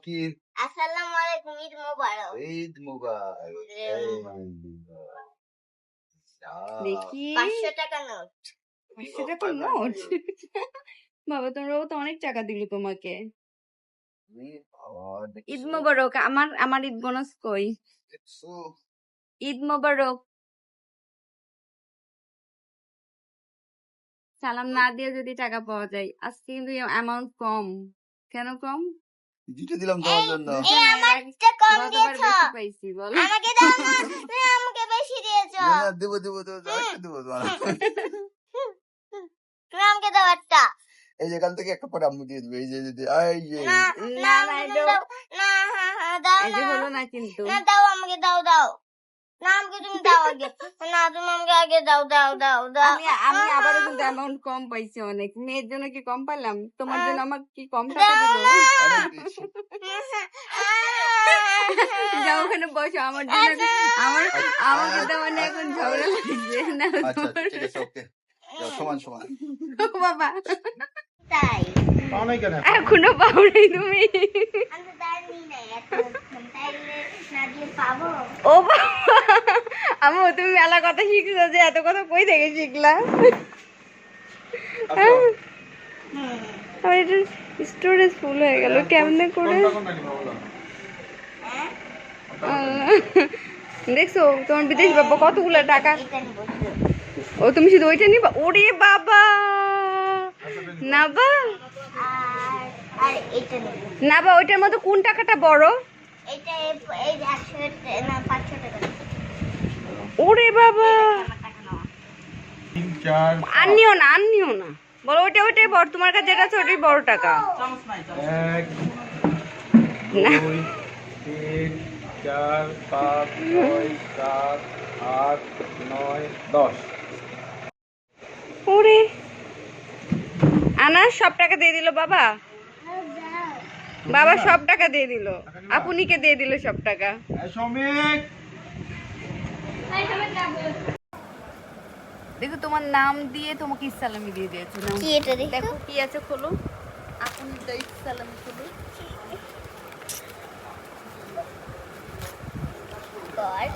কি আসসালামু আলাইকুম, ঈদ মোবারক। ঈদ মুবারক। দেখি 500 টাকা নোট। 500 টাকার নোট। বাবা তোমরাও তো অনেক টাকা দিল তোমাকে। ঈদ মোবারক। আমার ঈদ বোনাস কই? ঈদ মোবারক। সালাম না দিয়ে যদি টাকা পাওয়া যায়, আজকে কিন্তু অ্যামাউন্ট কম। কেন কম? দুটো দিলাম তোমার জন্য। এই আমারটা কম গতবার দিয়েছো। বেশি পাইছি বল। আমাকে দাও না, তুমি আমাকে বেশি দিয়েছো। দেবো তোমার। তুমি আমাকে দাও একটা। এই যেখান থেকে একটা পরে আম্মু দিয়ে দেবে। এই যে এই যে না না, না না, দাও না, হ্যাঁ দাও এই যে না। হলো না কিন্তু। না দাও, আমাকে দাও না, আমাকে তুমি দাও আগে। না তুমি আমাকে আগে দাও। আমি আবারও কিন্তু অ্যামাউন্ট কম পাইছি অনেক। মেয়ের জন্য কি কম পাইলাম? তোমার জন্য আমাকে কি কম টাকা দিল? অনেক বেশি। যাও ওখানে বসো। আমার জন্য আমাকে তো মানে এখন ঝগড়া লাগছে না। আচ্ছা ঠিক আছে ওকে। সমান ও বাবা তাই পাও নাই কেন? এখনো পাও নাই তুমি? আমি দাঁড়িয়ে নাই এখন, তাইলে না দিয়ে পাবো। ও বাবা আমু তুমি মেলা কথা শিখছো যে এত কথা কই থেকে শিখলা? আমার এটা স্টোরেজ ফুল হয়ে গেল কেমনে করে? দেখছো তোমার বিদেশ বাবা কতগুলো টাকা। এটা নিবো ও তুমি শুধু ওইটা নিবা? ওরে বাবা না বা আর এটা নিবো। না বা ওইটার মধ্যে কোন টাকাটা বড়? এটা এই 100 না 500 টাকা নিবো। ওরে বাবা আমার টাকা নাও। 3 4 আননিও না বলো ওইটাই বড়। তোমার কাছে যেটা আছে ওইটাই বড় টাকা। 1 না 2 3 4 5 6 7 8 9 10। ওরে আনা সব টাকা দিয়ে দিল বাবা। বাবা সব টাকা দিয়ে দিল। আপুনিকে দিয়ে দিল সব টাকা। শ্রমিক দেখো তোমার নাম দিয়ে তোমাকে ইসলামি দিয়ে দিয়েছে। নাও। কি এটা দেখো? দেখো কি আছে খোলো। আপনি তো ইসলামি খোলো। গড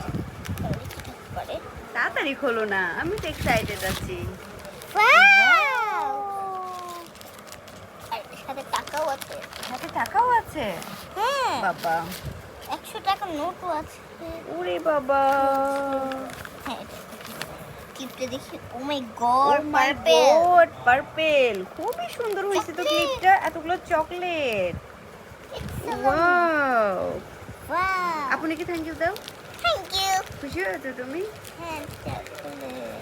করে তাড়াতাড়ি খোলো না, আমি তো এক্সাইটেড আছি। ওয়াও, আর সাথে টাকাও আছে। হাতে টাকাও আছে? হ্যাঁ, বাবা 100 টাকার নোটও আছে। ওরে বাবা হ্যাঁ, ক্লিপটা দেখি। ও মাই গড, পার্পল। গড পার্পল খুবই সুন্দর হয়েছে তো ক্লিপটা। এতগুলো চকলেট। ওয়াও ওয়াও, আপনি কি থ্যাংক ইউ দাও। Thank you. খুশি হয়েছো তুমি? হ্যাঁ, চকলেট।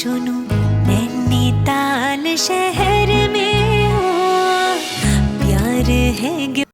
सुनो नैनीताल शहर में हो प्यार है।